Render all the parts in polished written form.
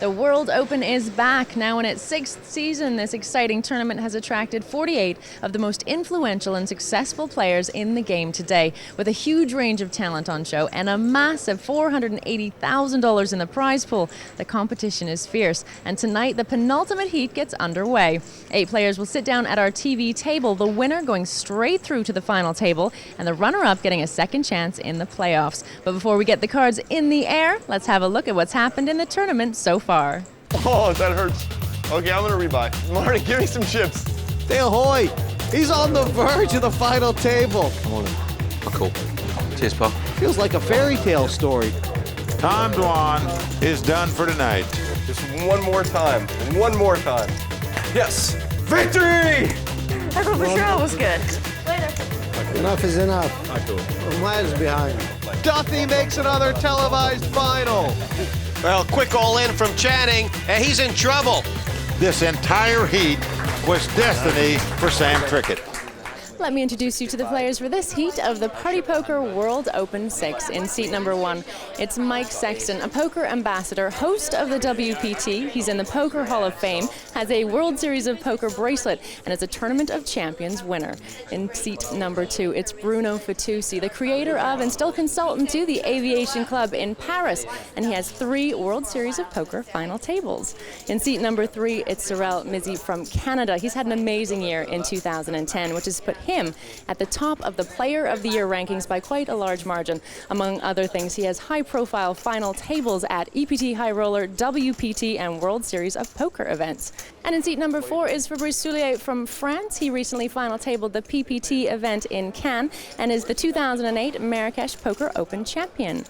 The World Open is back. Now in its 6th season, this exciting tournament has attracted 48 of the most influential and successful players in the game today, with a huge range of talent on show and a massive $480,000 in the prize pool. The competition is fierce, and tonight the penultimate heat gets underway. 8 players will sit down at our TV table, the winner going straight through to the final table, and the runner-up getting a second chance in the playoffs. But before we get the cards in the air, let's have a look at what's happened in the tournament so far. Oh, that hurts. Okay, I'm gonna rebuy. Marty, give me some chips. Hey, ahoy! He's on the verge of the final table. Oh, cool. Cheers, Paul. Feels like a fairy tale story. Tom Dwan is done for tonight. Just one more time. One more time. Yes! Victory! I thought the show was good. Enough is enough. We're miles behind. Duffy makes another televised final. Well, quick all-in from Channing, and he's in trouble. This entire heat was destiny for Sam Trickett. Let me introduce you to the players for this heat of the Party Poker World Open 6. In seat number 1, it's Mike Sexton, a poker ambassador, host of the WPT. He's in the Poker Hall of Fame, has a World Series of Poker bracelet, and is a Tournament of Champions winner. In seat number 2, it's Bruno Fitoussi, the creator of and still consultant to the Aviation Club in Paris, and he has 3 World Series of Poker final tables. In seat number 3, it's Sorel Mizzi from Canada. He's had an amazing year in 2010, which has put him at the top of the Player of the Year rankings by quite a large margin. Among other things, he has high-profile final tables at EPT High Roller, WPT, and World Series of Poker events. And in seat number 4 is Fabrice Soulier from France. He recently final tabled the PPT event in Cannes and is the 2008 Marrakesh Poker Open champion.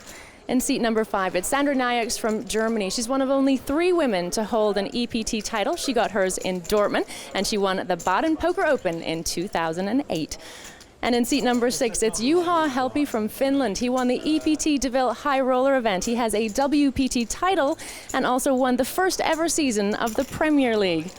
In seat number 5, it's Sandra Naujoks from Germany. She's one of only 3 women to hold an EPT title. She got hers in Dortmund, and she won the Baden Poker Open in 2008. And in seat number 6, it's Juha Helppi from Finland. He won the EPT DeVille High Roller event. He has a WPT title and also won the first ever season of the Premier League.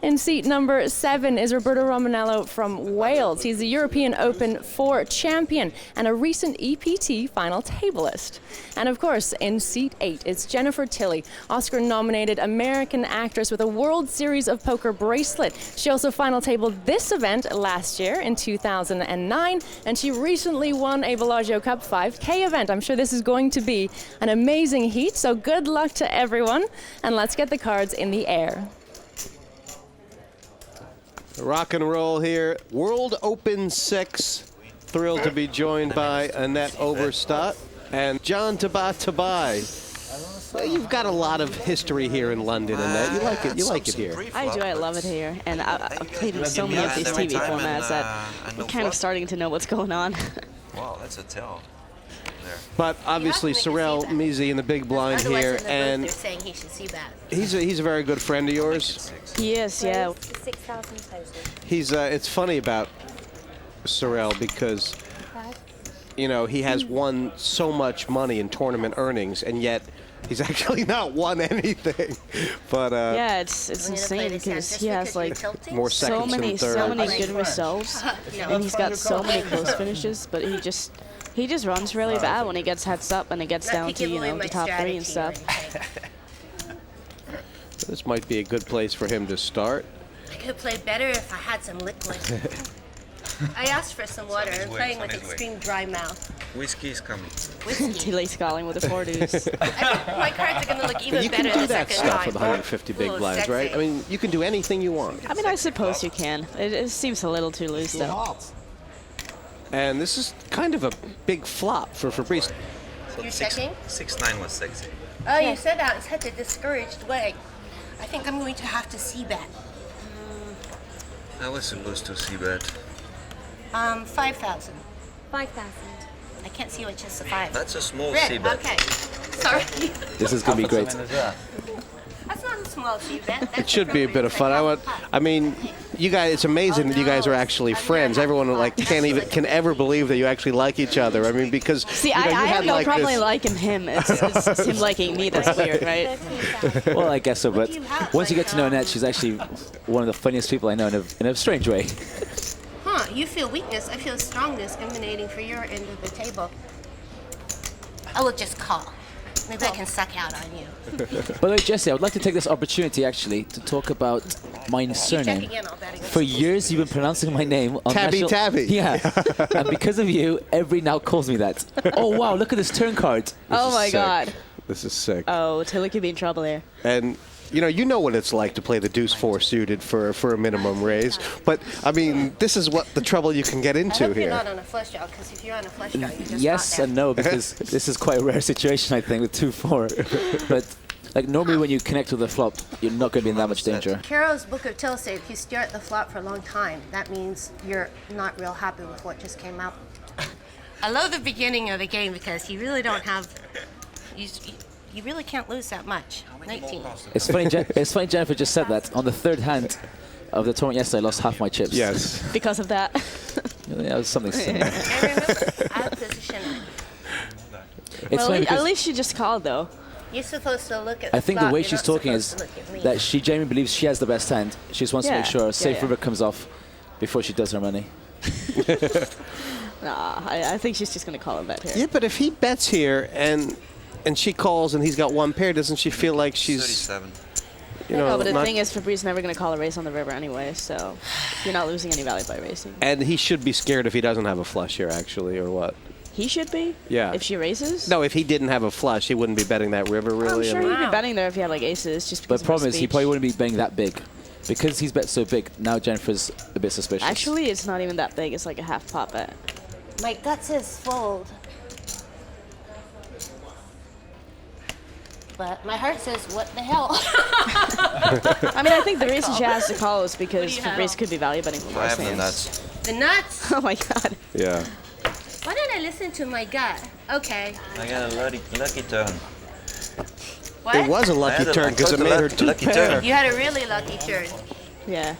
In seat number 7 is Roberto Romanello from Wales. He's the European Open 4 champion and a recent EPT final tableist. And of course, in seat 8, it's Jennifer Tilly, Oscar-nominated American actress with a World Series of Poker bracelet. She also final tabled this event last year in 2009, and she recently won a Bellagio Cup 5K event. I'm sure this is going to be an amazing heat, so good luck to everyone, and let's get the cards in the air. Rock and roll here. World Open 6. Thrilled to be joined by Annette Obrestad and John Tabatabai. Well, you've got a lot of history here in London, Annette. You like it. You like it here. I do. I love it here. And I've played in so many of these TV formats that I'm kind of starting to know what's going on. Wow, that's a tell. But obviously, Sorel Mizzi in the big blind here, and saying he should see that. he's a very good friend of yours. He is, yeah. 6,000 total. He's it's funny about Sorel because you know he has won so much money in tournament earnings, and yet he's actually not won anything. But yeah, it's insane because he has like more so seconds many and thirds. good results, and he's got so many close finishes, but he just runs really bad when he gets heads up and it gets down to, the top 3 and stuff. This might be a good place for him to start. I could play better if I had some liquid. I asked for some water. I'm playing with extreme dry mouth. Whiskey is coming. Tilly's calling with a 4 deuce. My cards are going to look even better You can do the that second stuff time. with 150 big blinds, right? I mean, you can do anything you want. I mean, I suppose you can. It seems a little too loose, though. And this is kind of a big flop for Fabrice. You're checking? 6-9 was sexy. Oh, you said that in such a discouraged way. I think I'm going to have to c-bet. I was supposed to see that. 5,000. 5,000. I can't see what just a 5. That's a small Red, c-bet. okay. Sorry. This is going to be great. That's not a small c-bet. It should be a bit of fun. I mean, you guys. It's amazing that you guys are actually friends. Everyone can ever believe that you actually like each other. I mean, because see, I have no problem liking him. It's him liking me that's weird, right? Well, I guess so. But once you get to know Annette, she's actually one of the funniest people I know in a strange way. Huh? You feel weakness. I feel strongness emanating from your end of the table. I will just call. Maybe I can suck out on you. By the way, Jesse, I would like to take this opportunity actually to talk about my surname. For years, you've been pronouncing my name on Tabby. Yeah, and because of you, everybody now calls me that. Oh wow, look at this turn card. Oh my God. This is sick. Oh, Tilly could be in trouble here. And you know what it's like to play the deuce 4 suited for a minimum raise. But I mean, this is what the trouble you can get into I hope here. you're not on a flush draw, because if you're on a flush draw, you just Yes and no, because this is quite a rare situation, I think, with 2-4. But like normally when you connect with a flop, you're not going to be in that much danger. Carol's Book of Till say if you stare at the flop for a long time, that means you're not real happy with what just came out. I love the beginning of the game because you really don't have, you really can't lose that much. 19. It's funny, Jennifer just said that. On the third hand of the tournament yesterday, I lost half my chips. Yes. Because of that. Yeah, it was something similar. And remember, I have position. It's Well, funny at least she just called, though. You're supposed to look at the I think flop, the way you're she's not talking is supposed to look at me. that she genuinely believes she has the best hand. She just wants to make sure a safe yeah. river comes off before she does her money. Nah, I think she's just going to call him bet here. Yeah, but if he bets here and she calls and he's got one pair, doesn't she feel like she's 37. No, but the thing is, Fabrice never going to call a race on the river anyway, so you're not losing any value by racing. And he should be scared if he doesn't have a flush here, actually, or what? He should be? Yeah. If she raises? No, if he didn't have a flush, he wouldn't be betting that river, really. I'm sure he'd be betting there if he had like aces, just because But the problem is he probably wouldn't be betting that big. Because he's bet so big, now Jennifer's a bit suspicious. Actually, it's not even that big. It's like a half pot bet. My gut says fold. But my heart says, what the hell? I mean, I think the reason she has to call is because Fabrice could be value betting for I worse have the names. nuts. The nuts? Oh my God. Yeah. Why didn't I listen to my gut? Okay. I got a lucky turn. What? It was a I lucky had a- turn I because caught it a made her lucky two pair. turn. You had a really lucky turn. Yeah.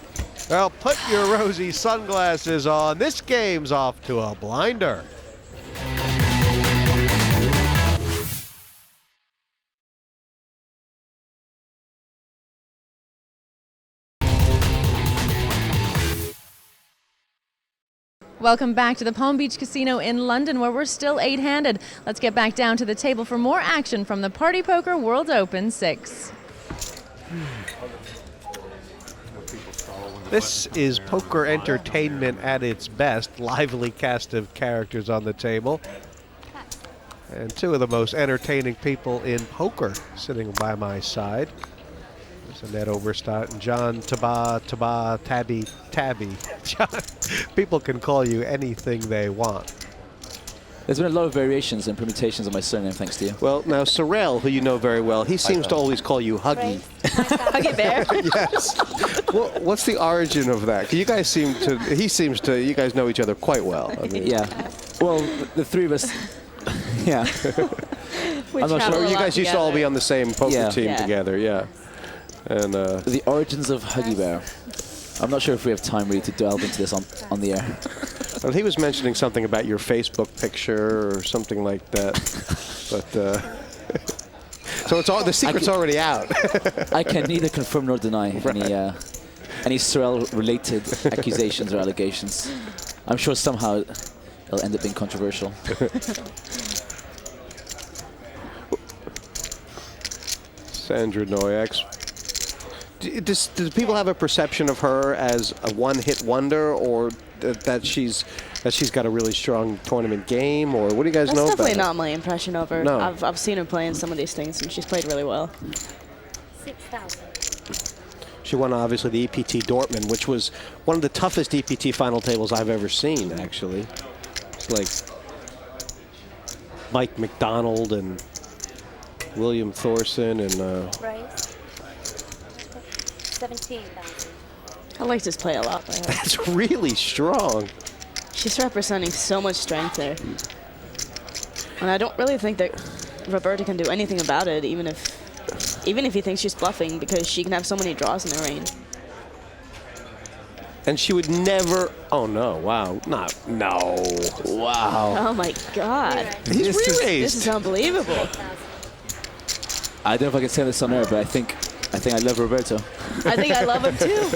Well, put your rosy sunglasses on. This game's off to a blinder. Welcome back to the Palm Beach Casino in London, where we're still 8-handed. Let's get back down to the table for more action from the Party Poker World Open 6. This is poker entertainment at its best. Lively cast of characters on the table. And two of the most entertaining people in poker sitting by my side. There's Annette Obrestad and John Tabby. John, people can call you anything they want. There's been a lot of variations and permutations of my surname, thanks to you. Well, now Sorel, who you know very well, he seems to always call you Huggy. Huggy Bear? Yes. Well, what's the origin of that? 'Cause you guys seem to, you guys know each other quite well. I mean, Yeah. Well, the three of us, yeah. We I'm not travel sure. a you lot guys used to all be on the same poker Yeah. team Yeah. together, yeah. And The origins of Huggy Bear. I'm not sure if we have time really to delve into this on the air. well, he was mentioning something about your Facebook picture or something like that. But so it's all the secret's already out. I can neither confirm nor deny any Sorel-related accusations or allegations. I'm sure somehow it'll end up being controversial. Sandra Naujoks. Do people have a perception of her as a one-hit wonder, or that she's got a really strong tournament game, or what do you guys That's know about definitely her? not my impression of her. No. I've seen her play in some of these things, and she's played really well. 6,000. She won, obviously, the EPT Dortmund, which was one of the toughest EPT final tables I've ever seen, actually. It's like Mike McDonald and William Thorson and... Price? 17,000. I like this play a lot by her. That's really strong. She's representing so much strength there. And I don't really think that Roberto can do anything about it, even if he thinks she's bluffing, because she can have so many draws in her range. And she would never... Oh, no. Wow. No. Wow. Oh, my God. He's re-raised. This is unbelievable. I don't know if I can say this on air, but I think I love Roberto. I think I love him, too.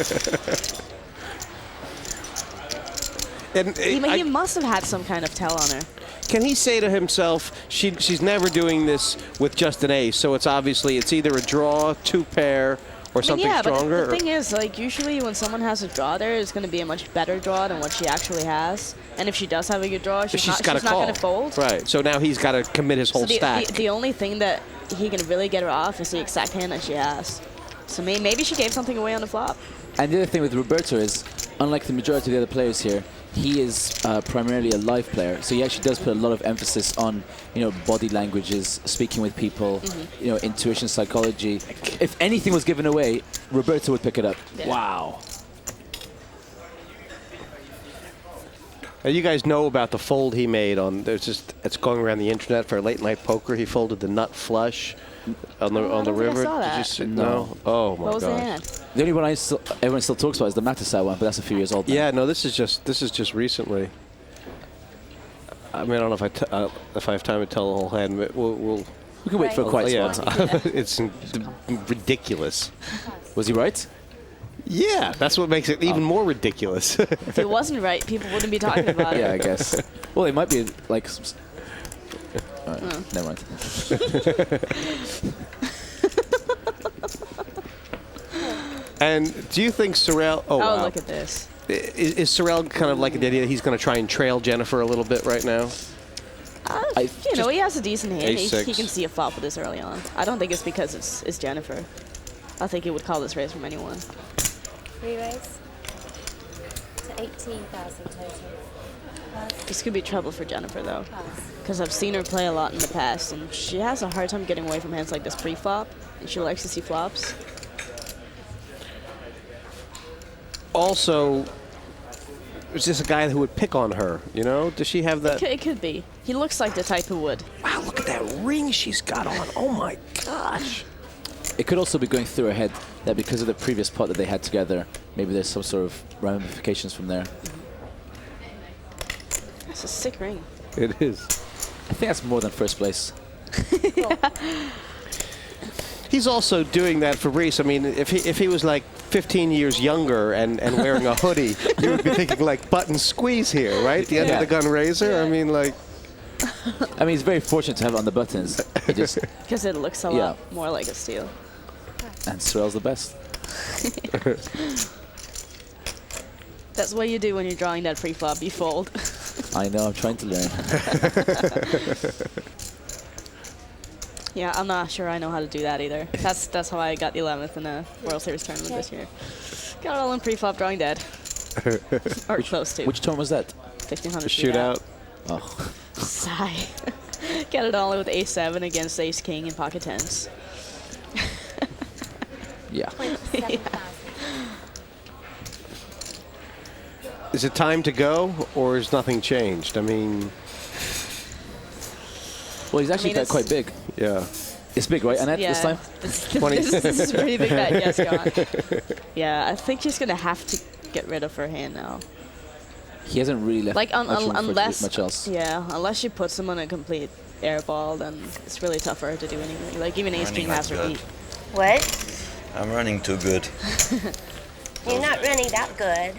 And He must have had some kind of tell on her. can he say to himself, she's never doing this with just an ace, so it's either a draw, 2-pair, or something stronger? But the thing is, like, usually when someone has a draw there, it's going to be a much better draw than what she actually has. And if she does have a good draw, she's not going to fold. Right, so now he's got to commit his whole stack. The only thing that he can really get her off is the exact hand that she has. So maybe she gave something away on the flop. And the other thing with Roberto is, unlike the majority of the other players here, he is primarily a live player, so he actually does put a lot of emphasis on, body languages, speaking with people, intuition, psychology. If anything was given away, Roberto would pick it up. Yeah. Wow. Now you guys know about the fold he made on. It's going around the internet for late night poker. He folded the nut flush on the river. I saw that. Did you see? No. Oh my What was the god. hand? The only one everyone still talks about is the Matasau one, but that's a few years old now. Yeah, no, this is just recently. I mean, I don't know if I have time to tell the whole hand. But we can wait for quite some time. It's ridiculous. Was he right? Yeah, that's what makes it even more ridiculous. If it wasn't right, people wouldn't be talking about it. Yeah, I guess. Well, it might be like. Never mind. And do you think Sorel? Oh, wow. Look at this. Is Sorel kind of like the idea that he's going to try and trail Jennifer a little bit right now? He has a decent hand. He Ace-6. can see a flop with this early on. I don't think it's because it's Jennifer. I think he would call this raise from anyone. Re-raise to 18,000 total. This could be trouble for Jennifer, though. Because I've seen her play a lot in the past, and she has a hard time getting away from hands like this pre-flop, and she likes to see flops. Also, is this a guy who would pick on her, Does she have that? It could be. He looks like the type who would. Wow, look at that ring she's got on. Oh, my gosh. It could also be going through her head that because of the previous pot that they had together, maybe there's some sort of ramifications from there. It's a sick ring. It is. I think that's more than first place. He's also doing that for Fabrice. I mean, if he was like 15 years younger and wearing a hoodie, you would be thinking like button squeeze here, right? The end of the gun razor. Yeah. I mean, like. I mean, he's very fortunate to have it on the buttons. Because it looks a lot more like a steal. And Sorel's the best. That's what you do when you're drawing that pre-flop. You fold. I know, I'm trying to learn. Yeah, I'm not sure I know how to do that either. That's how I got the 11th in the World Series tournament this year. Got it all in pre-flop, drawing dead. Or close to. Which turn was that? 1500 shootout. Oh. Sigh. Get it all with ace-7 against ace-king and pocket tens. Yeah. Is it time to go, or has nothing changed? I mean. Well, he's actually quite big. Yeah. It's big, right, Annette, this time? This is a pretty big bet, yes, John. Yeah, I think she's going to have to get rid of her hand now. He hasn't really left unless much else. Yeah, unless she puts him on a complete air ball, then it's really tough for her to do anything. Like, even ace-king has her beat. What? I'm running too good. You're not running that good.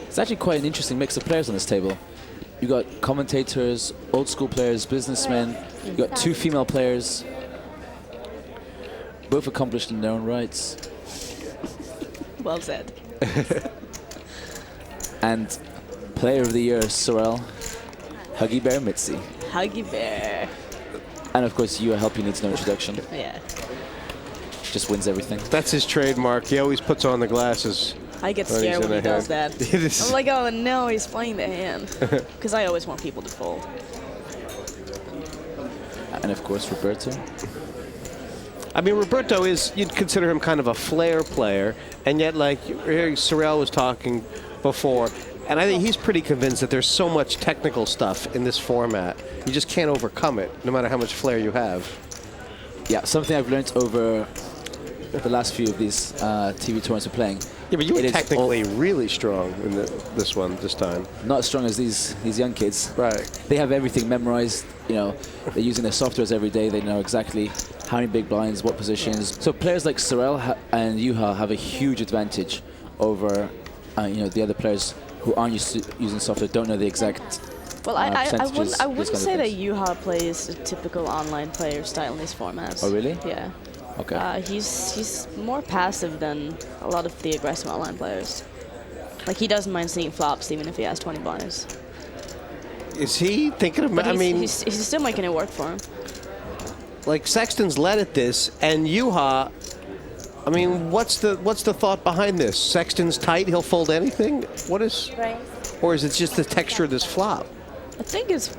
It's actually quite an interesting mix of players on this table. You got commentators, old school players, businessmen. You got two female players, both accomplished in their own rights. Well said. And player of the year, Sorel, Huggy Bear Mizzi. Huggy Bear. And of course, Juha Helppi needs no introduction. Yeah. Just wins everything. That's his trademark. He always puts on the glasses. I get scared when he does that. Is. I'm like, oh no, he's playing the hand. Because I always want people to fold. And of course, Roberto. I mean, Roberto is, you'd consider him kind of a flair player, and yet, like, Sorel was talking before, and I think he's pretty convinced that there's so much technical stuff in this format. You just can't overcome it, no matter how much flair you have. Yeah, something I've learned over the last few of these TV tournaments we're playing Yeah, but you were it is technically really strong in this one this time. not as strong as these young kids. Right. They have everything memorized. You know, they're using their softwares every day. They know exactly how many big blinds, what positions. So players like Sorel and Juha have a huge advantage over you know, the other players who aren't used to using software, don't know the exact. Well, I wouldn't say that you. Juha plays a typical online player style in these formats. Oh, really? Yeah. Okay. He's more passive than a lot of the aggressive online players. Like, he doesn't mind seeing flops even if he has 20 blinds. Is he thinking of? But I mean, he's still making it work for him. like Sexton's led at this, and Juha. I mean, what's the thought behind this? Sexton's tight; he'll fold anything. What is? Raise. Or is it just the texture of this flop? I think it's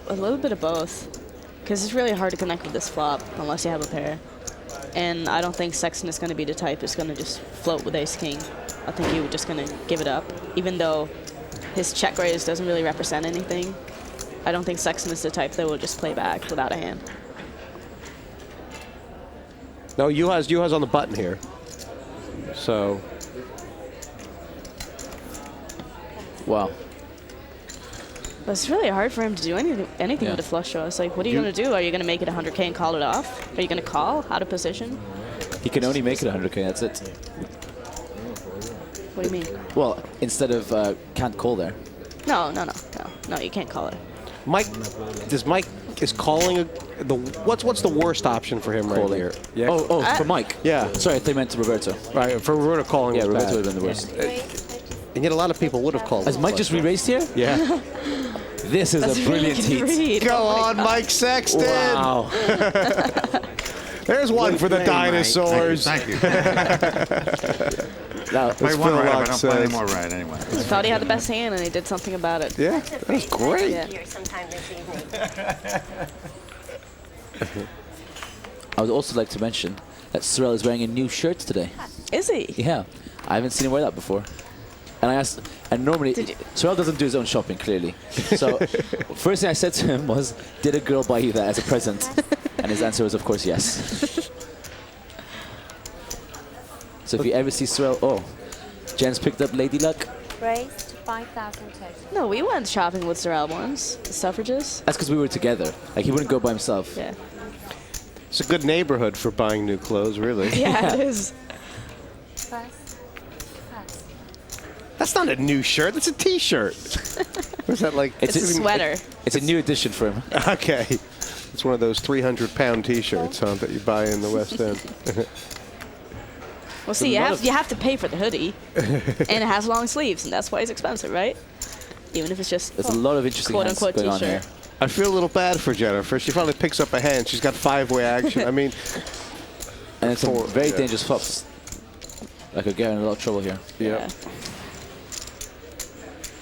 a little bit of both, because it's really hard to connect with this flop unless you have a pair. And I don't think Sexton is going to be the type that's going to just float with ace-king. I think he was just going to give it up, even though his check raise doesn't really represent anything. I don't think Sexton is the type that will just play back without a hand. No, Juha's on the button here. So. Wow. But it's really hard for him to do anything with a flush draw. It's like, what are you going to do? Are you going to make it 100K and call it off? Are you going to call out of position? He can only make it 100K, that's it. What do you mean? Well, instead of can't call there. No, you can't call it. Mike is calling what's the worst option for him right here? Yeah. Oh, for Mike. Yeah. Sorry, I thought you meant to Roberto. Right, for Roberto calling. Yeah, was Roberto bad. would have been the worst. And yet a lot of people would have called. Has Mike just re-raised here? Yeah. This is a brilliant heat. Go on, Mike Sexton. Wow. There's one for the dinosaurs. Thank you. Now, Play one right, I don't play any more right anyway. He thought he had the best hand, and he did something about it. Yeah, that was great. Here sometime this evening. I would also like to mention that Sorel is wearing a new shirt today. Is he? Yeah, I haven't seen him wear that before. And I asked, and normally, Sorel doesn't do his own shopping, clearly. So, first thing I said to him was, did a girl buy you that as a present? And his answer was, of course, yes. So if you ever see Sorel, oh, Jen's picked up Lady Luck. Raised 5,000 total. No, we went shopping with Sorel once, the suffrages. That's because we were together. Like, he wouldn't go by himself. Yeah. It's a good neighborhood for buying new clothes, really. Yeah, it is. Pass. That's not a new shirt. That's a T-shirt. What's that like? It's a sweater. It's a new addition for him. Okay. It's one of those 300-pound T-shirts, huh, that you buy in the West End. Well, see, you have to pay for the hoodie, and it has long sleeves, and that's why it's expensive, right? Even if it's just there's a lot of interesting hands going on here. I feel a little bad for Jennifer. She finally picks up a hand. She's got 5-way action. I mean, and it's some very dangerous flops. I could get in a lot of trouble here. Yeah.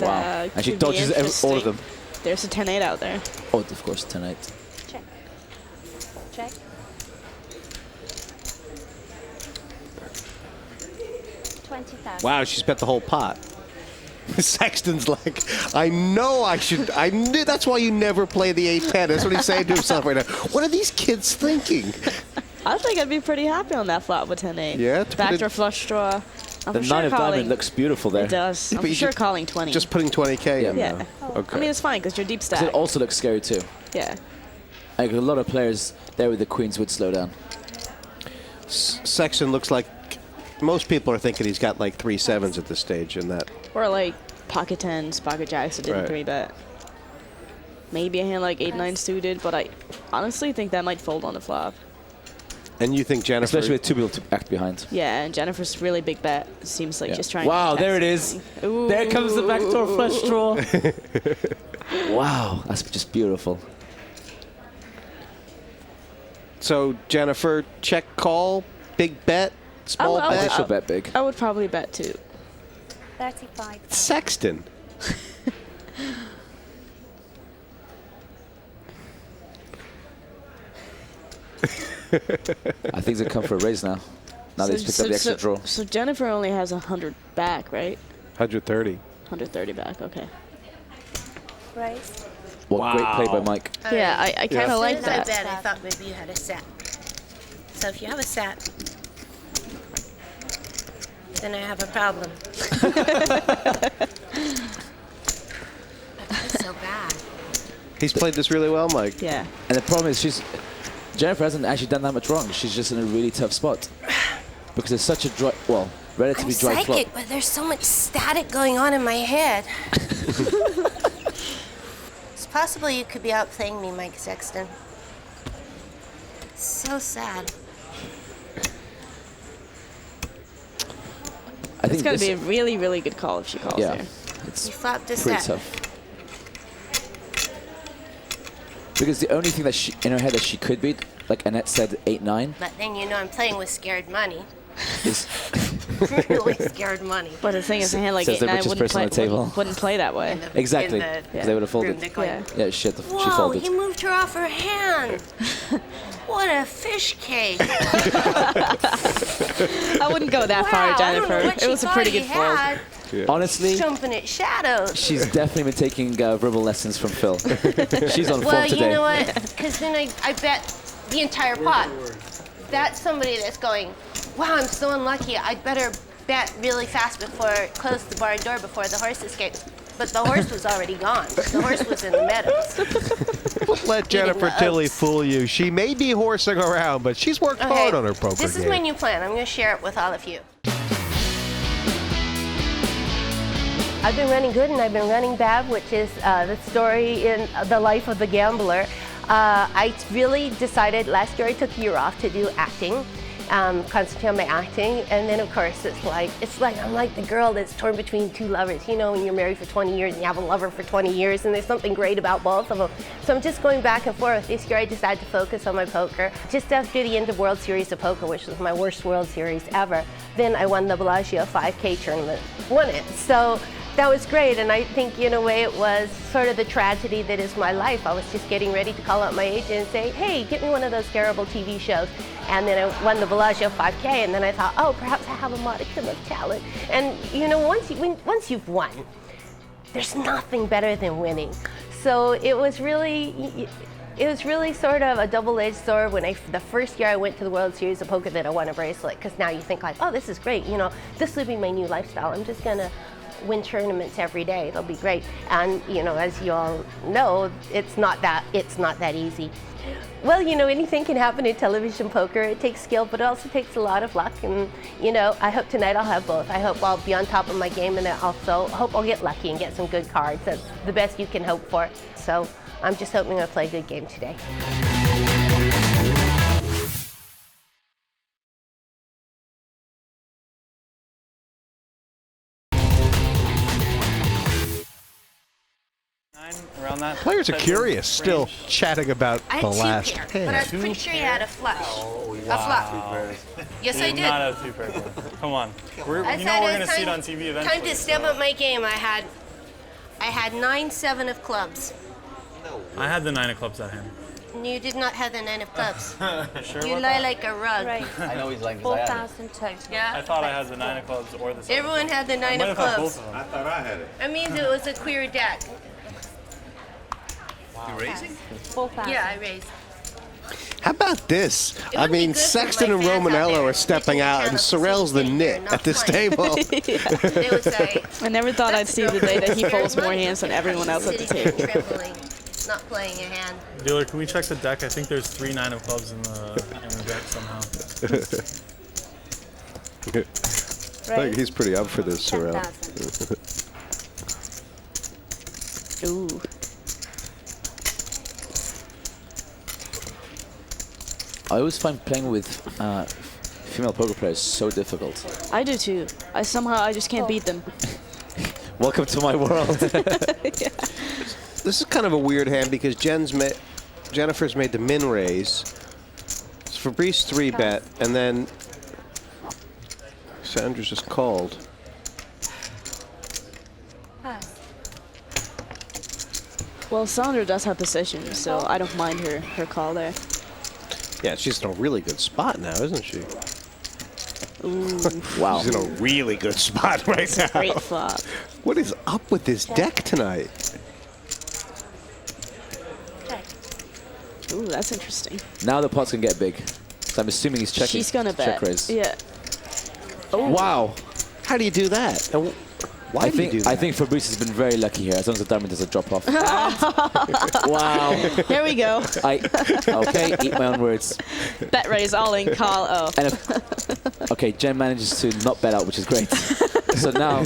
Wow. And she dodges all of them. There's a 10-8 out there. Oh, of course, 10-8. Check. Check. Wow, she's bet the whole pot. Sexton's like, I knew that's why you never play the 8-10. That's what he's saying to himself right now. What are these kids thinking? I think I'd be pretty happy on that flop with 10-8. Yeah. Backdoor flush draw. The 9 of diamond looks beautiful there. It does. Yeah, I'm sure calling 20. Just putting 20K in. Yeah. Now. Okay. I mean, it's fine because you're deep stack. It also looks scary too. Yeah. Like a lot of players there with the queens would slow down. Sexton looks like most people are thinking he's got like 3 7s at this stage in that. Or like pocket 10s, pocket jacks that didn't 3-bet. Maybe a hand like 8-9 suited, but I honestly think that might fold on the flop. And you think Jennifer... Especially with 2 people to act behind. Yeah, and Jennifer's really big bet. Seems like she's trying wow, to... there it is. Ooh. There comes the backdoor flush draw. Wow, that's just beautiful. So, Jennifer, check call, big bet, small bet? I think she'll bet big. I would probably bet too. 35. Sexton. I think they'll come for a raise now. Now they've picked up the extra draw. So Jennifer only has 100 back, right? 130. 130 back, okay. Raise. What great play by Mike. Yeah, I kind of like that. I thought maybe you had a set. So if you have a set, then I have a problem. That's so bad. He's played this really well, Mike. Yeah. And the problem is Jennifer hasn't actually done that much wrong. She's just in a really tough spot. Because it's such a dry, well, relatively I'm dry flop. psychic, but there's so much static going on in my head. It's possible you could be outplaying me, Mike Sexton. It's so sad. I think It's going to be a really, really good call if she calls yeah, there. it's You flopped a pretty set. tough. Because the only thing that in her head that she could beat, like Annette said, 8-9. But then you know I'm playing with scared money. Is really scared money. But the thing is, a hand like Says the 8-9 richest person on the table. wouldn't play that way. exactly. in the- They would have folded. Yeah. Yeah, she Whoa, folded. he moved her off her hand. What a fish cake. I wouldn't go that Wow, far, I don't know Jennifer. what It was she a pretty thought good he fold. had. Honestly, Jumping at shadows. she's definitely been taking verbal lessons from Phil. She's on Well, form today. you know what? Because then I bet the entire pot. That's somebody that's going, wow, I'm so unlucky. I'd better bet really fast before close the barn door before the horse escapes. But the horse was already gone. The horse was in the meadows. Don't let Jennifer Tilley fool you. She may be horsing around, but she's worked hard on her poker This is game. my new plan. I'm going to share it with all of you. I've been running good and I've been running bad, which is the story in the life of the gambler. I really decided last year I took a year off to do acting, concentrate on my acting, and then of course it's like I'm like the girl that's torn between two lovers. You know, when you're married for 20 years and you have a lover for 20 years, and there's something great about both of them. So I'm just going back and forth. This year I decided to focus on my poker. Just after the end of World Series of Poker, which was my worst World Series ever, then I won the Bellagio 5K tournament, won it. So that was great, and I think in a way it was sort of the tragedy that is my life. I was just getting ready to call up my agent and say, hey, get me one of those terrible TV shows. And then I won the Bellagio 5K, and then I thought, oh, perhaps I have a modicum of talent. And you know, once you've won, there's nothing better than winning. So it was really sort of a double-edged sword when the first year I went to the World Series of Poker that I won a bracelet, because now you think like, oh, this is great. You know, this will be my new lifestyle. I'm just gonna win tournaments every day. It'll be great. And you know, as you all know, it's not that easy. Well, you know, anything can happen in television poker. It takes skill, but it also takes a lot of luck. And you know, I hope tonight I'll have both. I hope I'll be on top of my game, and I also hope I'll get lucky and get some good cards. That's the best you can hope for. So I'm just hoping I'll play a good game today. Around that. Players are curious, still chatting about I the had last two pair, hand. but I was pretty sure you had a flush. A flop. Yes, I did. Not a two-pair. Come on. We're going to see it on TV eventually. Time to step up my game. I had 9-7 of clubs. I had the 9 of clubs that hand. You did not have the 9 of clubs. Sure You about lie that? like a rug. Right. I know he's like 4,000 total. Yeah. I thought I had the 9 of clubs or the 7. Everyone had the 9 I might of have had clubs. both of them. I thought I had it. That means it was a clear deck. You raising? 4,000. Yeah, I raised. How about this? It I would be mean, good for Sexton my and fans out Romanello there are stepping making out, and channels Sorel's the sitting here, nit not at this playing. table. They would say, I never thought I'd see the day that he folds more hands than everyone else at the sitting here table. trembling, not playing a hand. Dealer, can we check the deck? I think there's 3 9 of clubs in the deck somehow. I think he's pretty up for this, Sorel. 10,000. Ooh. I always find playing with female poker players so difficult. I do too. I just can't beat them. Welcome to my world. Yeah. This is kind of a weird hand because Jennifer's made the min raise. It's Fabrice 3-bet, and then Sandra's just called. Pass. Well, Sandra does have position, so I don't mind her call there. Yeah, she's in a really good spot now, isn't she? Ooh. Wow. She's in a really good spot right now. Great flop. What is up with this deck tonight? Ooh, that's interesting. Now the pot's going to get big. So I'm assuming he's checking. She's gonna bet. Check raise. Yeah. Oh. Wow. How do you do that? And why do you do that? I think Fabrice has been very lucky here, as long as the diamond doesn't drop off. Wow. Here we go. Okay, eat my own words. Bet raise, all in, call. Oh. And okay, Jen manages to not bet out, which is great. So now,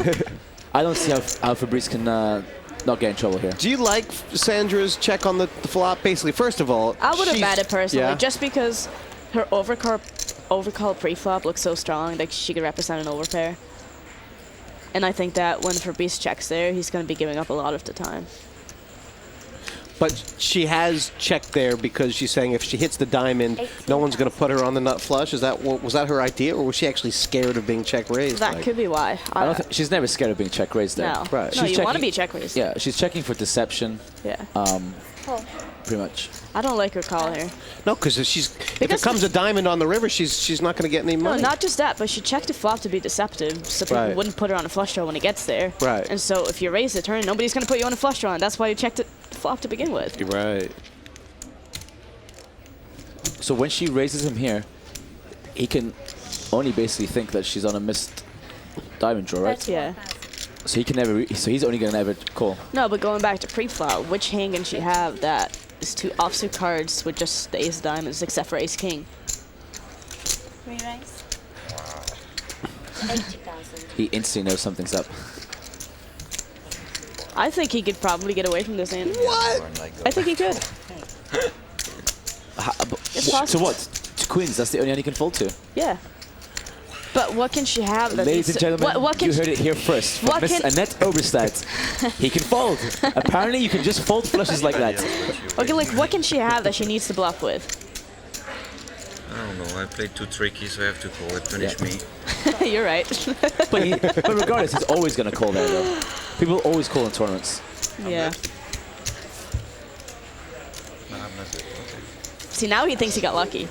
I don't see how Fabrice can not get in trouble here. Do you like Sandra's check on the flop? Basically, first of all, I would have betted personally, just because her overcall pre-flop looks so strong that she could represent an overpair. And I think that when Fabrice checks there, he's going to be giving up a lot of the time. But she has checked there because she's saying if she hits the diamond, no one's going to put her on the nut flush. Was that her idea, or was she actually scared of being check raised? That could be why. I don't think she's never scared of being check raised there. No, right. No, you want to be check raised. Yeah, she's checking for deception. Yeah. Pretty much. I don't like her call here. No, because if it comes a diamond on the river, she's not going to get any money. No, not just that, but she checked the flop to be deceptive, so people wouldn't put her on a flush draw when it gets there. Right. And so if you raise the turn, nobody's going to put you on a flush draw, and that's why you checked the flop to begin with. You're right. So when she raises him here, he can only basically think that she's on a missed diamond draw, right? Yeah. So he can never. So he's only going to ever call. No, but going back to pre-flop, which hand can she have that is two offsuit cards with just the ace of diamonds, except for ace king? Re-raise. 80,000. He instantly knows something's up. I think he could probably get away from this hand. What? I think he could. To what? To queens. That's the only hand he can fold to. Yeah. But what can she have that Ladies and gentlemen, what can you heard it here first from Miss Annette Obrestad. He can fold. Apparently, you can just fold flushes like that. Okay, like what can she have that she needs to bluff with? I don't know. I played too tricky, so I have to call it. Punish me. You're right. But regardless, he's always going to call there, though. People always call in tournaments. Yeah. See, now he thinks he got lucky.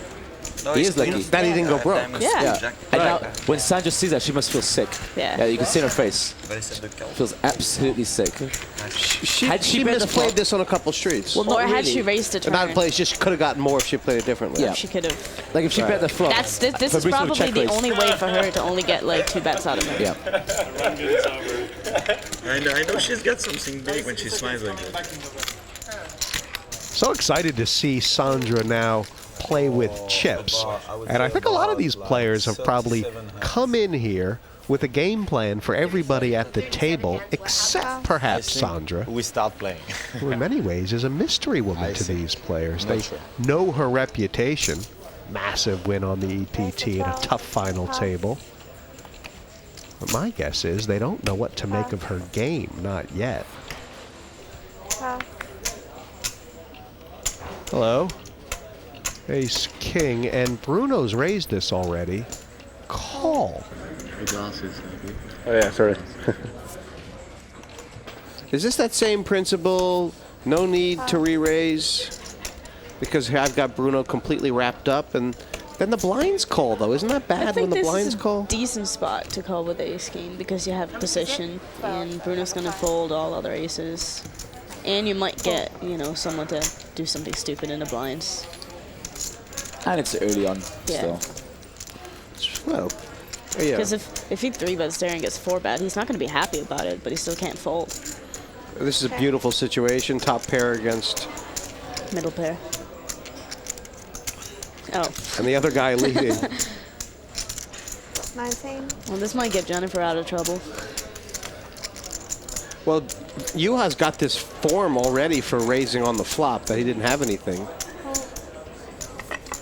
No, he is lucky. That he didn't go broke. Yeah. And now, when Sandra sees that, she must feel sick. Yeah. You can see in her face. Feels absolutely sick. She misplayed this on a couple streets. Well, or had she raised the turn? That play just could have gotten more if she played it differently. Yeah, she could have. Like if she bet the flop. This is probably the only way for her to only get like 2 bets out of it. Yeah. I know she's got something big when she smiles like that. So excited to see Sandra now play with chips. And I think a lot of these players have probably come in here with a game plan for everybody at the table, except perhaps Sandra, we start playing. who in many ways is a mystery woman to these players. They know her reputation. Massive win on the EPT in a tough final table. But my guess is they don't know what to make of her game, not yet. Hello. Ace King, and Bruno's raised this already. Call. Oh yeah, sorry. Is this that same principle? No need to re-raise because I've got Bruno completely wrapped up, and then the blinds call though. Isn't that bad when the blinds call? I think this is a decent spot to call with ace king because you have position, and Bruno's gonna fold all other aces, and you might get someone to do something stupid in the blinds. And it's early on still. Well, yeah. Because if he 3-bets there and gets 4-bet, he's not going to be happy about it, but he still can't fold. This is a beautiful situation. Top pair against middle pair. Oh. And the other guy leading. 19. Well, this might get Jennifer out of trouble. Well, Juha's got this form already for raising on the flop that he didn't have anything.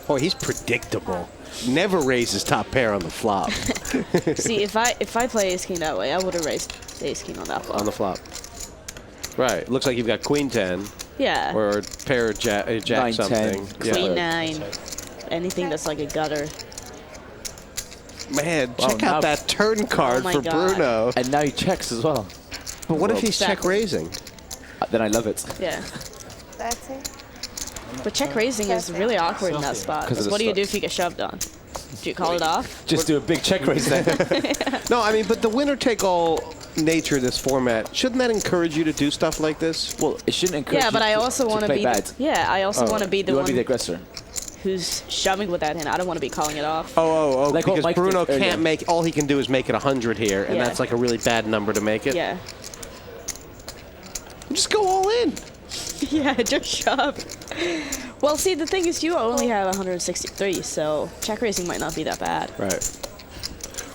Boy, he's predictable. Never raises top pair on the flop. See, if I play ace king that way, I would have raised ace king on that flop. On the flop. Right. Looks like you've got queen 10. Yeah. Or pair jack 9, something. 10, queen 9. Anything that's like a gutter. Man, check out that turn card for Bruno. And now he checks as well. But what if he's check raising? Then I love it. Yeah. 30. But check raising is really awkward in that spot. Because what do you do if you get shoved on? Do you call it off? Just do a big check raise then. No, I mean, but the winner-take-all nature of this format, shouldn't that encourage you to do stuff like this? Well, it shouldn't encourage but I also want to be bad. I also want to be the you one. want to be the aggressor. who's shoving with that hand. I don't want to be calling it off. Oh, Like what because Mike Bruno did earlier. can't make, all he can do is make it 100 here, and Yeah. that's like a really bad number to make it. Yeah. Just go all in. Yeah, just shove. Well, see, the thing is, you only have 163, so check raising might not be that bad. Right.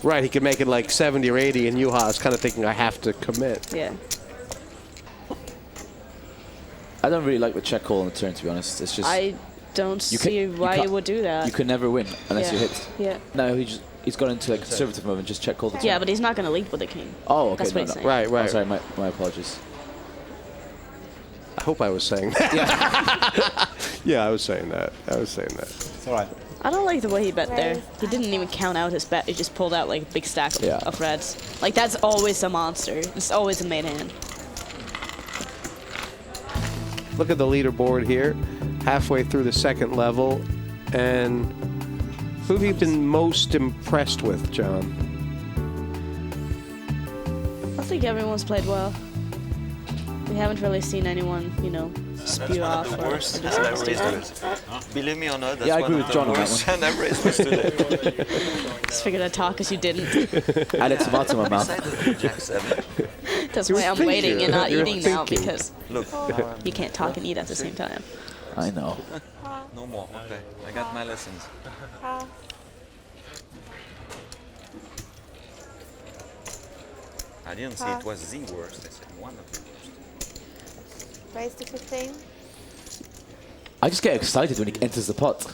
Right, he could make it like 70 or 80, and Juha is kind of thinking, I have to commit. Yeah. I don't really like the check call on the turn, to be honest. It's just I don't see why you would do that. you can never win unless you hit. Yeah. No, he's gone into a conservative move and just check call the turn. Yeah, but he's not going to lead with the king. Oh, okay. That's what he's saying. Right. Oh, sorry, my apologies. I hope I was saying that. Yeah, I was saying that. It's all right. I don't like the way he bet there. He didn't even count out his bet. He just pulled out like a big stack of reds. Like, that's always a monster. It's always a made hand. Look at the leaderboard here, halfway through the second level, and who have you been most impressed with, John? I think everyone's played well. We haven't really seen anyone, spew off. The worst that I've raised. Believe me or not, that's Yeah, I one agree of with the John on that worst one. and I've raised was today. Just figured I'd talk as you didn't. I had a tomato in my mouth. Jack 7. That's You're why I'm thinking. waiting and not You're eating now, thinking. because Look, you can't talk and eat at the same time. I know. no more. Okay, I got my lessons. I didn't say it was the worst. I said one of the worst. Raise to 15. I just get excited when he enters the pot.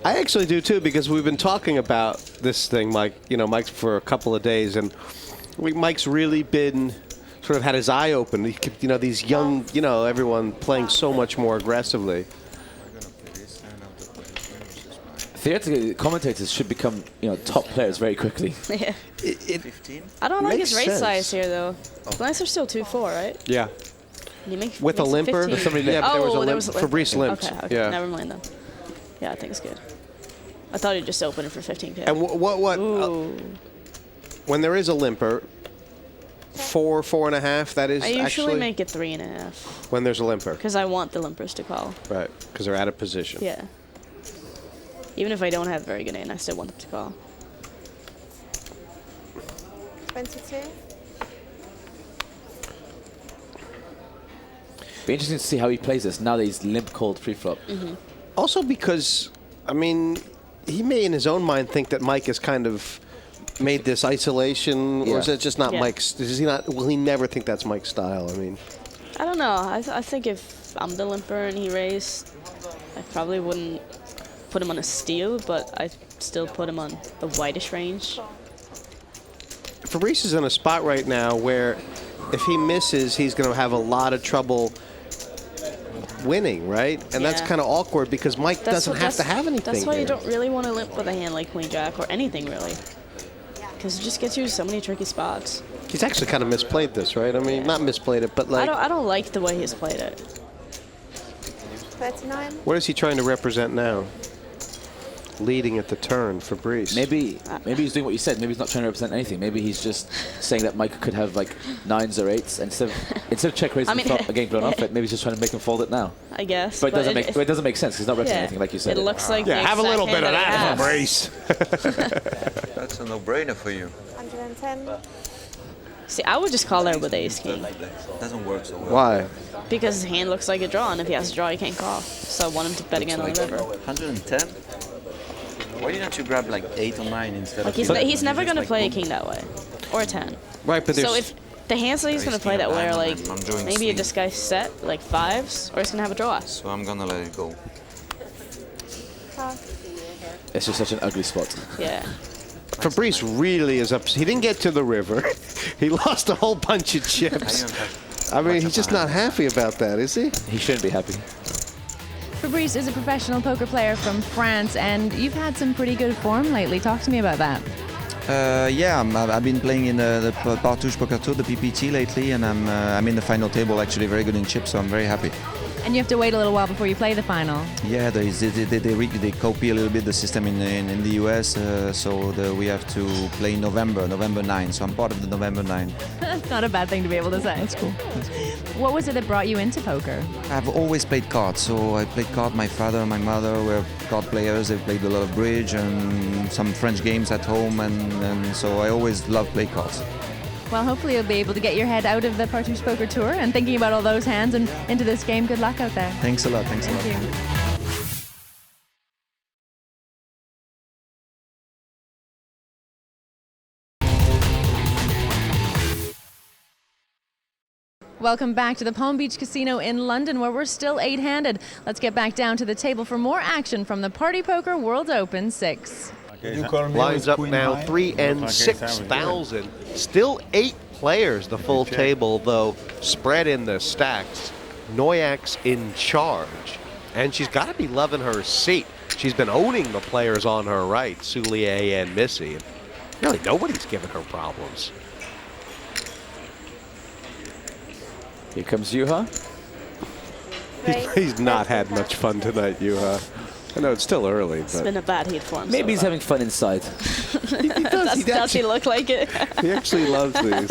I actually do too, because we've been talking about this thing, Mike. Mike's for a couple of days, and Mike's really been sort of had his eye open. He could, these young, everyone playing so much more aggressively. Theoretically, commentators should become, top players very quickly. Yeah. 15? I don't like his Makes race sense. size here, though. Blinds are still 2-4, right? Yeah. And he With a makes it limper? 15. Yeah, but Oh, there there was was a a limp. Fabrice limped. Okay, Yeah. never mind then. Yeah, I think it's good. I thought he'd just open it for 15k. And what? Ooh. When there is a limper, 4.5. That is I usually actually make it 3.5 when there's a limper, because I want the limpers to call. right? Because they're out of position. Yeah. Even if I don't have very good aim, I still want them to call. 22. Be interesting to see how he plays this now that he's limp called pre-flop. Also because, he may in his own mind think that Mike has kind of made this isolation, or is Yeah. it just not Yeah. Mike's? Does he not? Will he never think that's Mike's style? I don't know. I think if I'm the limper and he raised, I probably wouldn't put him on a steal, but I'd still put him on the whitish range. Fabrice is in a spot right now where if he misses, he's going to have a lot of trouble winning, right? And that's Yeah. kind of awkward because Mike doesn't have to have anything. That's why here. you don't really want to limp with a hand like Queen Jack or anything really, because it just gets you so many tricky spots. He's actually kind of misplayed this, right? Not misplayed it, but like, I don't like the way he's played it. 39. what is he trying to represent now? Leading at the turn, Fabrice. Maybe he's doing what you said. Maybe he's not trying to represent anything. Maybe he's just saying that Mike could have like 9s or 8s instead of check raising the flop again blown off it. Maybe he's just trying to make him fold it now. I guess. But it doesn't make sense. He's not representing anything like you said. It looks like the have a little bit exact of hand that, he Fabrice. That's a no-brainer for you. 110. has. See, I would just call there with ace king Doesn't work so well. Why? because his hand looks like a draw, and if he has a draw, he can't call. So I want him to bet again on the river. 110? Why didn't you grab like 8 or 9 instead Like of he's never gonna play a king that way, or a 10. Right, but there's... So if the hands that he's gonna play that way are like I'm doing maybe sleep. this guy's set like 5s, or he's gonna have a draw. So I'm gonna let it go. It's just such an ugly spot. Yeah. Fabrice really is up. He didn't get to the river. He lost a whole bunch of chips. He's just not happy about that, is he? He shouldn't be happy. Fabrice is a professional poker player from France, and you've had some pretty good form lately. Talk to me about that. I've been playing in the Partypoker Tour, the PPT lately, and I'm in the final table, actually very good in chips, so I'm very happy. And you have to wait a little while before you play the final. Yeah, they copy a little bit the system in the US, so we have to play in November 9. So I'm part of the November 9. That's not a bad thing to be able to say. That's cool. What was it that brought you into poker? I've always played cards, so I played cards. My father and my mother were card players. They played a lot of bridge and some French games at home, and so I always loved playing cards. Well, hopefully you'll be able to get your head out of the Partypoker Poker Tour and thinking about all those hands and into this game. Good luck out there. Thanks a lot. Thank you. Welcome back to the Palm Beach Casino in London, where we're still 8-handed. Let's get back down to the table for more action from the Party Poker World Open 6. Lines up now 3 and 6,000. Still 8 players, the full table, though, spread in the stacks. Naujoks in charge. And she's got to be loving her seat. She's been owning the players on her right, Soulier and Mizzi. And really, nobody's giving her problems. Here comes Juha. He's not had much fun tonight, Juha. I know it's still early, but It's been a bad heat for him. Maybe he's having fun inside. he does. Does he look like it? He actually loves these.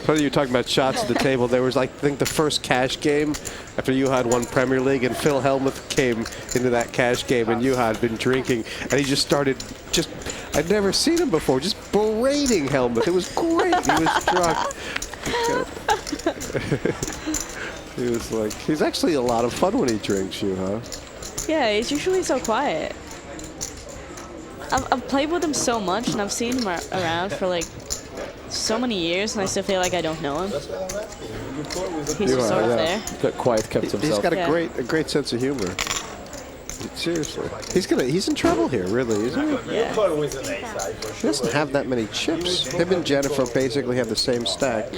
Funny you're talking about shots at the table. There was, like, I think, the first cash game after Juha had won Premier League, and Phil Hellmuth came into that cash game, and Juha had been drinking, and he just started I'd never seen him before, just berating Hellmuth. It was great. He was drunk. He was like, he's actually a lot of fun when he drinks, Juha. Yeah, he's usually so quiet. I've played with him so much, and I've seen him around for like so many years, and I still feel like I don't know him. He's just sort of there. Got quiet, kept himself. He's got a great sense of humor. Seriously, he's in trouble here, really, isn't he? Yeah. He doesn't have that many chips. Him and Jennifer basically have the same stack.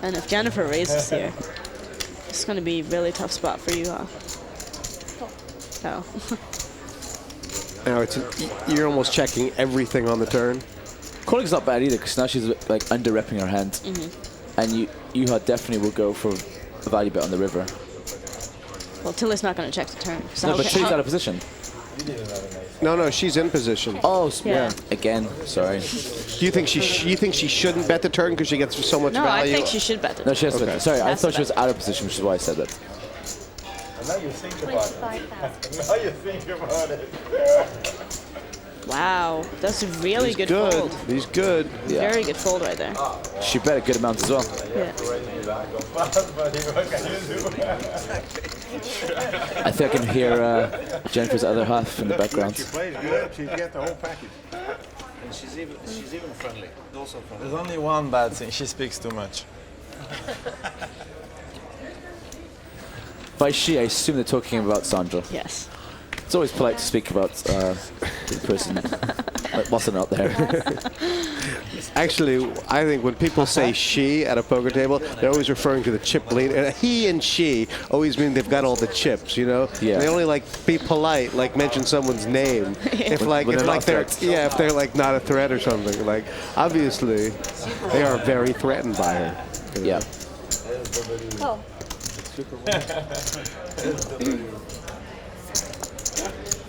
And if Jennifer raises here, it's going to be a really tough spot for you, huh? Oh. Now you're almost checking everything on the turn. Calling's not bad either, because now she's like under-repping her hand. And Juha definitely will go for a value bet on the river. Well, Tilly's not going to check the turn. So No, but Tilly's out of position. No, she's in position. Oh, Yeah. Again, sorry. Do you think she shouldn't bet the turn because she gets so much No, value? I think she should bet the No, turn. she has to Okay. bet. Sorry, I That's thought she the was out of position, which is why I said that. Now you think about it. Now you think about it. Wow, that's a really good fold. He's good. Yeah. Very good fold right there. She bet a good amount as well. Yeah. I think I can hear Jennifer's other half in the background. She plays good, she gets the whole package. And she's even friendly. Also friendly. There's only one bad thing. She speaks too much. By she, I assume they're talking about Sandra. Yes. It's always polite to speak about the person that wasn't out there. Actually, I think when people say she at a poker table, they're always referring to the chip lead. He and she always mean they've got all the chips, you know? Yeah. They only be polite, mention someone's name. If if they're not a threat or something. Like, obviously, they are very threatened by her. Yeah. Oh.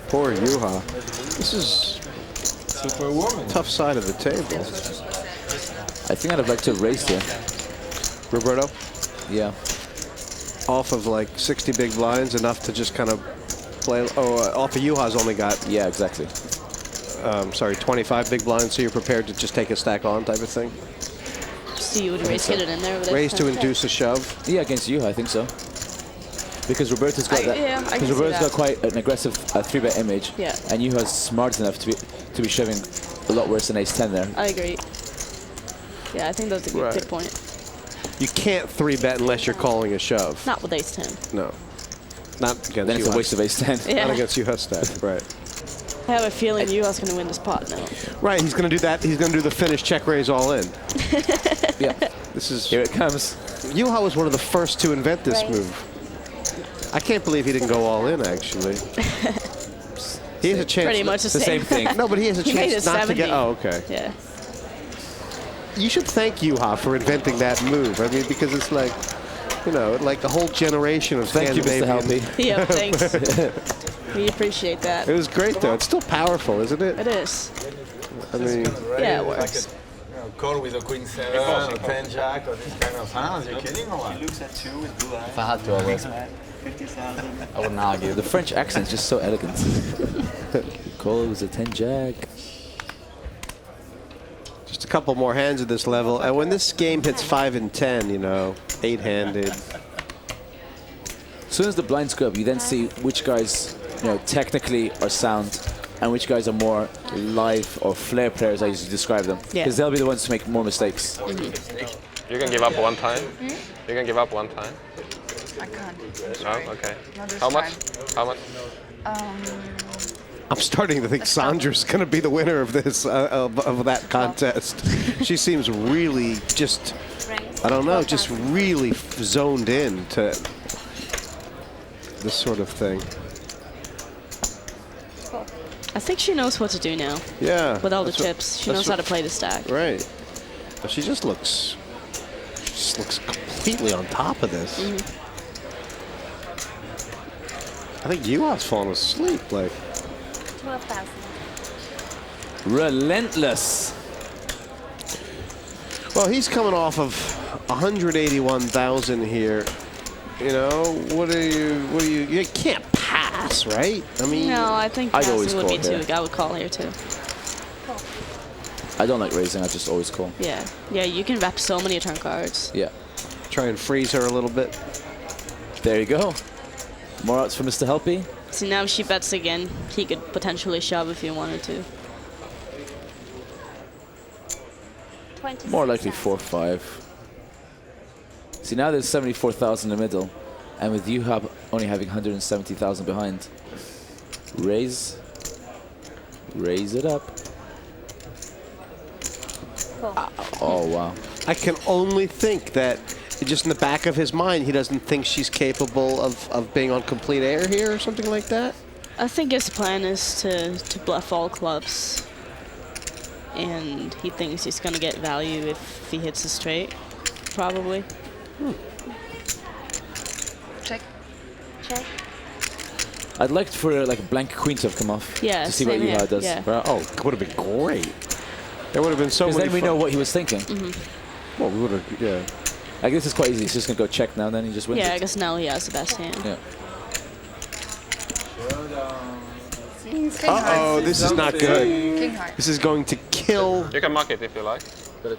Poor Juha. This is tough side of the table. I think I'd have liked to have raised here. Roberto? Yeah. Off of 60 big blinds, enough to just kind of play. Off of Juha's only got. Yeah, exactly. 25 big blinds, so you're prepared to just take a stack on type of thing? So you would raise get it in there with Raise to induce a shove? Yeah, against Juha, I think so. Because Roberto's got that. Yeah, I can because see Roberto's that. got quite an aggressive 3-bet image. Yeah. And Juha's smart enough to be shoving a lot worse than Ace-10 there. I agree. Yeah, I think that's a good point. You can't 3-bet unless you're calling a shove. Not with Ace-10. No. Not against Then it's a waste of Ace-10. Yeah. Not against Juha's stack, right. I have a feeling Juha's going to win this pot now. Right, he's going to do that. He's going to do the finish check raise all in. Yeah. This is. Here it comes. Juha was one of the first to invent this move. I can't believe he didn't go all in, actually. He has a chance. Pretty much the same thing. No, but he has a chance not to get. Oh, okay. Yeah. You should thank Juha for inventing that move. I mean, because it's you know, like a whole generation of Thank you, Mr. Scandinavian. Helpy. Yeah, thanks. We appreciate that. It was great, though. It's still powerful, isn't it? It is. I mean, Yeah, it works. Call with a queen 7 or 10 jack or this kind of hands. You're kidding or what? He looks at 2 with blue eyes. If I had to, I would. 50,000. I wouldn't argue. The French accent is just so elegant. Call was a 10 jack. just a couple more hands at this level. And when this game hits 5 and 10, you know, 8-handed. As soon as the blinds go up, you then see which guys, you know, technically are sound and which guys are more live or flair players, I usually describe them. Because they'll be the ones to make more mistakes. You can give up one time? You can give up one time? I can't. No? Okay. Not this How much? time. How much? I'm starting to think Sandra's going to be the winner of this, of that contest. She seems really just, I don't know, just really zoned in to this sort of thing. I think she knows what to do now. Yeah. With all the chips. She knows how to play the stack. Right. But she just looks completely on top of this. I think Juha's fallen asleep, like. 12,000. Relentless. Well, he's coming off of 181,000 here. You know, what are you can't pass, right? I mean, No, I think I'd always passing would be call too. I would call here too. I don't like raising, I just always call. Yeah. Yeah, you can wrap so many turn cards. Yeah. Try and freeze her a little bit. There you go. More outs for Mr. Helpy. So now if she bets again, he could potentially shove if he wanted to. More likely 4-5. See, now there's 74,000 in the middle, and with you only having 170,000 behind. Raise it up. Oh, wow. I can only think that just in the back of his mind, he doesn't think she's capable of being on complete air here or something like that. I think his plan is to bluff all clubs. And he thinks he's going to get value if he hits a straight, probably. Check. Check. I'd like for like a blank queen to have come off. Yeah, to see what same Juha does. here, Oh, it would have been great. There would have been so many. Because then we know what he was thinking. Well, we would have, yeah. I guess it's quite easy. He's just going to go check now, and then he just wins. Yeah, I it. guess now he has the best hand. Yeah. Uh-oh, this is not good. King high. This is going to kill. You can mock it if you like. I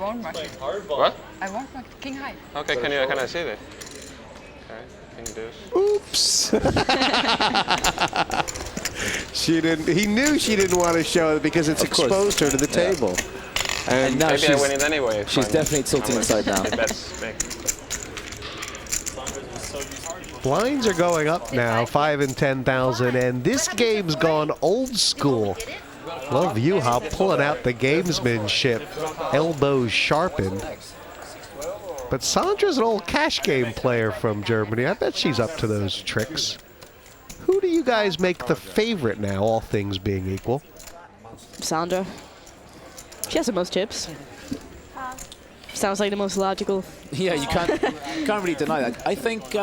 won't mark it. What? I won't mark it. King high. Okay, can I see this? Okay, king deuce. Oops. She didn't. He knew she didn't want to show it because it's exposed her to the table. And now maybe I win it anyway. she's definitely tilting inside now. Blinds are going up now, 5 and 10,000, and this game's gone old school. Love Juha pulling out the gamesmanship, elbows sharpened. But Sandra's an old cash game player from Germany. I bet she's up to those tricks. Who do you guys make the favorite now, all things being equal? Sandra. She has the most chips. Sounds like the most logical. Yeah, you can't really deny that. I think.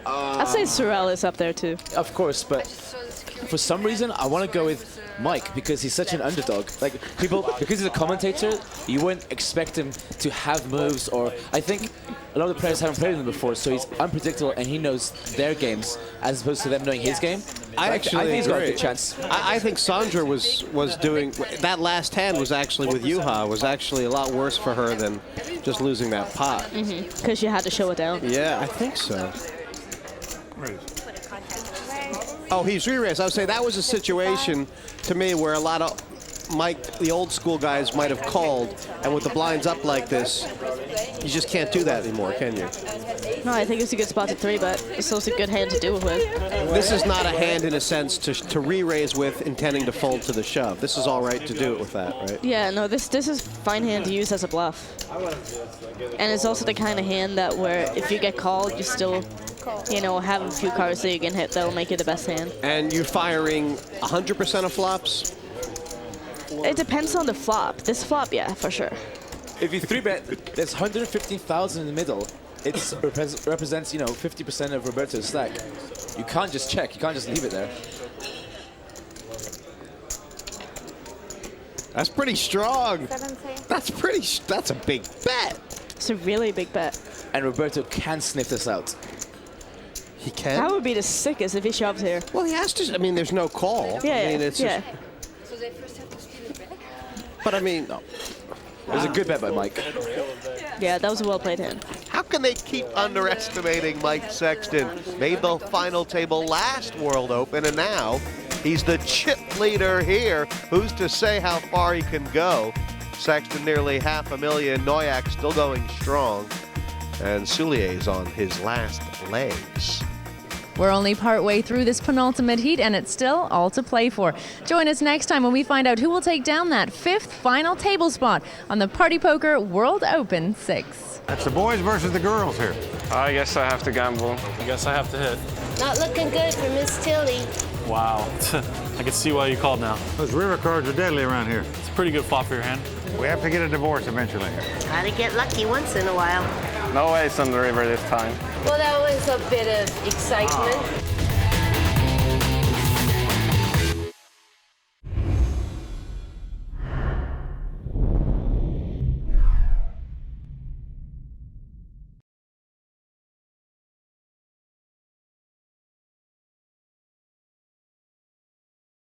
I'd say Sorel is up there too. Of course, but for some reason I want to go with Mike because he's such an underdog. Like people, because he's a commentator, you wouldn't expect him to have moves, or I think a lot of the players haven't played him before, so he's unpredictable and he knows their games as opposed to them knowing his game. I think he's got a good chance. I think Sandra was doing that last hand was actually with Juha was actually a lot worse for her than just losing that pot. Because you had to show it down. Yeah, I think so. Oh, he's re-raised. I would say that was a situation to me where a lot of the old school guys might have called, and with the blinds up like this, you just can't do that anymore, can you? No, I think it's a good spot to 3-bet. It's also a good hand to do it with. This is not a hand in a sense to re-raise with intending to fold to the shove. This is all right to do it with that, right? Yeah, no, this is a fine hand to use as a bluff. And it's also the kind of hand that where if you get called, you still, you know, have a few cards that you can hit that'll make it the best hand. And you're firing 100% of flops? It depends on the flop. This flop, yeah, for sure. If you 3-bet, there's 115,000 in the middle. It represents, 50% of Roberto's stack. You can't just check. You can't just leave it there. That's pretty strong. That's a big bet. It's a really big bet. And Roberto can sniff this out. He can? That would be the sickest if he shoves here. Well, he has to. I mean, there's no call. Yeah, I mean, it's yeah. So they first have to steal it back? But I mean, no. It was a good bet by Mike. Yeah, that was a well-played hand. How can they keep underestimating Mike Sexton? Made the final table last World Open, and now he's the chip leader here. Who's to say how far he can go? Sexton nearly $500,000. Naujoks still going strong. And Soulier's on his last legs. We're only partway through this penultimate heat, and it's still all to play for. Join us next time when we find out who will take down that 5th final table spot on the Party Poker World Open 6. That's the boys versus the girls here. I guess I have to gamble. I guess I have to hit. Not looking good for Miss Tilly. Wow. I can see why you called now. Those river cards are deadly around here. It's a pretty good flop for your hand. We have to get a divorce eventually. Gotta get lucky once in a while. No ace on the river this time. Well, that was a bit of excitement.